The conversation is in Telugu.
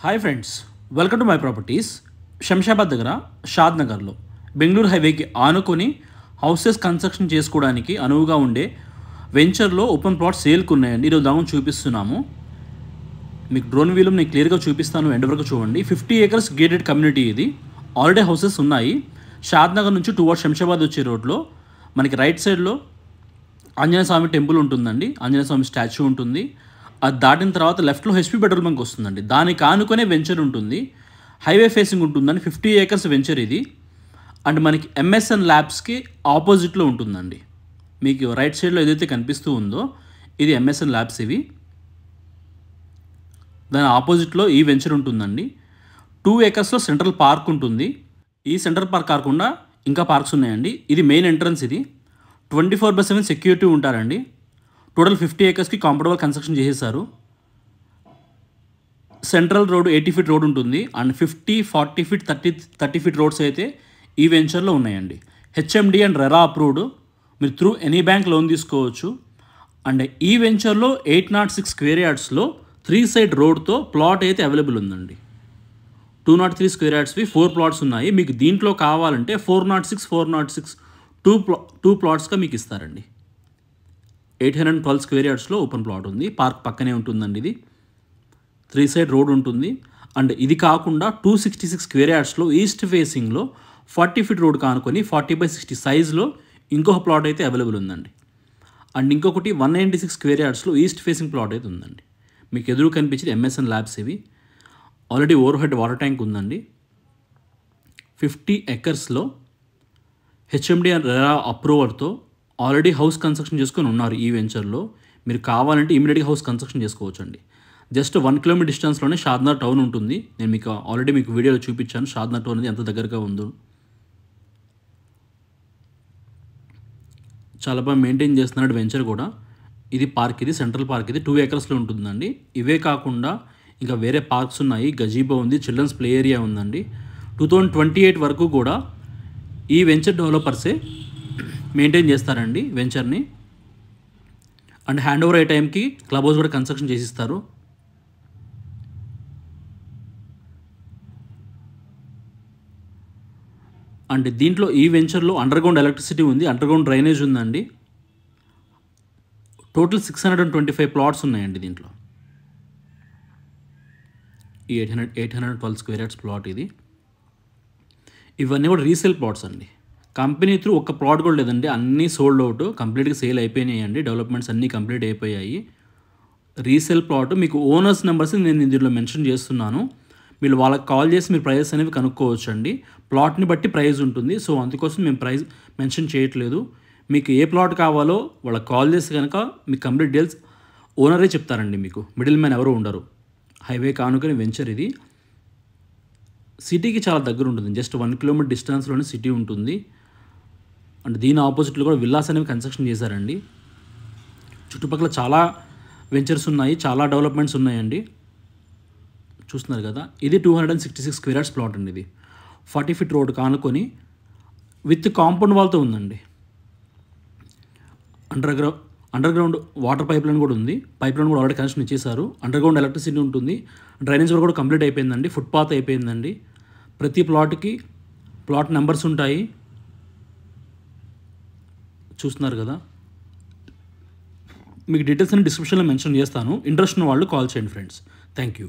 Hi friends, welcome to my properties. Shamshabad దగ్గర షాద్ నగర్లో బెంగళూరు హైవేకి ఆనుకొని హౌసెస్ కన్స్ట్రక్షన్ చేసుకోవడానికి అనువుగా ఉండే వెంచర్లో ఓపెన్ ప్లాట్ సేల్కి ఉన్నాయండి. ఈరోజు దాని చూపిస్తున్నాము. మీకు డ్రోన్ వీలు నేను క్లియర్గా చూపిస్తాను, ఎండ్ వరకు చూడండి. 50 acres గేటెడ్ కమ్యూనిటీ ఇది. ఆల్రెడీ హౌసెస్ ఉన్నాయి. షాద్ నగర్ నుంచి టువర్డ్స్ శంషాబాద్ వచ్చే రోడ్లో మనకి రైట్ సైడ్లో ఆంజనేయ స్వామి టెంపుల్ ఉంటుందండి. ఆంజనేయ స్వామి స్టాచ్యూ ఉంటుంది. అది దాటిన తర్వాత లెఫ్ట్లో హెచ్పి పెట్రోల్ బంక్ వస్తుందండి. దానికి ఆనుకునే వెంచర్ ఉంటుంది. హైవే ఫేసింగ్ ఉంటుందండి. 50 acres వెంచర్ ఇది. అండ్ మనకి ఎంఎస్ఎన్ ల్యాబ్స్కి ఆపోజిట్లో ఉంటుందండి. మీకు రైట్ సైడ్లో ఏదైతే కనిపిస్తూ ఉందో ఇది ఎంఎస్ఎన్ ల్యాబ్స్. ఇవి దాని ఆపోజిట్లో ఈ వెంచర్ ఉంటుందండి. 2 acresలో సెంట్రల్ పార్క్ ఉంటుంది. ఈ సెంట్రల్ పార్క్ కాకుండా ఇంకా పార్క్స్ ఉన్నాయండి. ఇది మెయిన్ ఎంట్రన్స్. ఇది 24/7 సెక్యూరిటీ ఉంటారండి. టోటల్ 50 acresకి కాంపౌండ్ కన్స్ట్రక్షన్ చేసేసారు. సెంట్రల్ రోడ్ 80 feet రోడ్ ఉంటుంది. అండ్ 50, 40 feet, 30 feet రోడ్స్ అయితే ఈ వెంచర్లో ఉన్నాయండి. HMD and RERA approved. మీరు త్రూ ఎనీ బ్యాంక్ లోన్ తీసుకోవచ్చు. అండ్ ఈ వెంచర్లో 806 square yardsలో 3 side రోడ్తో ప్లాట్ అయితే అవైలబుల్ ఉందండి. 203 square yardsవి 4 plots ఉన్నాయి. మీకు దీంట్లో కావాలంటే 406 టూ ప్లాట్స్గా మీకు ఇస్తారండి. 812 square yardsలో ఓపెన్ ప్లాట్ ఉంది. పార్క్ పక్కనే ఉంటుందండి. ఇది 3 side రోడ్ ఉంటుంది. అండ్ ఇది కాకుండా 266 square yardsలో ఈస్ట్ ఫేసింగ్లో 40 feet రోడ్ కానుకొని 40/60 సైజ్లో ఇంకొక ప్లాట్ అయితే అవైలబుల్ ఉందండి. అండ్ ఇంకొకటి 196 square yardsలో ఈస్ట్ ఫేసింగ్ ప్లాట్ అయితే ఉందండి. మీకు ఎదురు కనిపించేది ఎంఎస్ఎన్ ల్యాబ్స్. ఇవి already overhead water tank ఉందండి. 50 acresలో హెచ్ఎండి అండ్ రెరా అప్రూవర్తో ఆల్రెడీ హౌస్ కన్స్ట్రక్షన్ చేసుకొని ఉన్నారు. ఈ వెంచర్లో మీరు కావాలంటే ఇమీడియట్గా హౌస్ కన్స్ట్రక్షన్ చేసుకోవచ్చు అండి. జస్ట్ 1 kilometer డిస్టెన్స్లోనే షాద్నగర్ టౌన్ ఉంటుంది. నేను మీకు ఆల్రెడీ వీడియోలో చూపించాను షాద్నగర్ టౌన్ అనేది ఎంత దగ్గరగా ఉందో. చాలా బాగా మెయింటైన్ చేస్తున్నాడు వెంచర్ కూడా. ఇది పార్క్, ఇది సెంట్రల్ పార్క్. ఇది 2 acresలో ఉంటుందండి. ఇవే కాకుండా ఇంకా వేరే పార్క్స్ ఉన్నాయి. గజీబో ఉంది, చిల్డ్రన్స్ ప్లే ఏరియా ఉందండి. 2028 వరకు కూడా ఈ వెంచర్ డెవలపర్సే మెయింటైన్ చేస్తారండి వెంచర్ని. అండ్ హ్యాండ్ ఓవర్ అయ్యే టైంకి క్లబ్ హౌస్ కూడా కన్స్ట్రక్షన్ చేసిస్తారు. అండ్ దీంట్లో ఈ వెంచర్లో అండర్గ్రౌండ్ ఎలక్ట్రిసిటీ ఉంది, అండర్గ్రౌండ్ డ్రైనేజ్ ఉందండి. టోటల్ 625 plots ఉన్నాయండి దీంట్లో. ఈ 812 square yards ప్లాట్ ఇది. ఇవన్నీ కూడా రీసేల్ ప్లాట్స్ అండి. కంపెనీ త్రూ ఒక్క ప్లాట్ కూడా లేదండి. అన్నీ సోల్డ్ అవుట్, కంప్లీట్గా సేల్ అయిపోయినాయి అండి. డెవలప్మెంట్స్ అన్నీ కంప్లీట్ అయిపోయాయి. రీసేల్ ప్లాట్ మీకు ఓనర్స్ నెంబర్స్ నేను దీంట్లో మెన్షన్ చేస్తున్నాను. మీరు వాళ్ళకి కాల్ చేసి మీరు ప్రైజెస్ అనేవి కనుక్కోవచ్చు అండి. ప్లాట్ని బట్టి ప్రైస్ ఉంటుంది. సో అందుకోసం మేము ప్రైస్ మెన్షన్ చేయట్లేదు. మీకు ఏ ప్లాట్ కావాలో వాళ్ళకి కాల్ చేసి కనుక మీకు కంప్లీట్ డీటెయిల్స్ ఓనరే చెప్తారండి. మీకు మిడిల్ మ్యాన్ ఎవరు ఉండరు. హైవే కానుకొని వెంచర్ ఇది. సిటీకి చాలా దగ్గర ఉంటుంది. జస్ట్ 1 kilometer డిస్టెన్స్లోనే సిటీ ఉంటుంది. అండ్ దీని ఆపోజిట్లో కూడా విల్లాస్ అనేవి కన్స్ట్రక్షన్ చేశారండి. చుట్టుపక్కల చాలా వెంచర్స్ ఉన్నాయి, చాలా డెవలప్మెంట్స్ ఉన్నాయండి. చూస్తున్నారు కదా, ఇది 266 square yards ప్లాట్ అండి. ఇది 40 feet రోడ్ కానుకొని విత్ కాంపౌండ్ వాల్తో ఉందండి. అండర్గ్రౌండ్ వాటర్ పైప్ లైన్ కూడా ఉంది. పైప్ లైన్ కూడా ఆల్రెడీ కనెక్షన్ ఇచ్చేసారు. అండర్గ్రౌండ్ ఎలక్ట్రిసిటీ ఉంటుంది. డ్రైనేజ్ కూడా కంప్లీట్ అయిపోయిందండి. ఫుట్పాత్ అయిపోయిందండి. ప్రతి ప్లాట్కి ప్లాట్ నెంబర్స్ ఉంటాయి. చూస్తున్నారు కదా, మీకు డీటెయిల్స్ అని డిస్క్రిప్షన్లో మెన్షన్ చేస్తాను. ఇంట్రెస్ట్ ఉన్న వాళ్ళు కాల్ చేయండి ఫ్రెండ్స్. Thank you.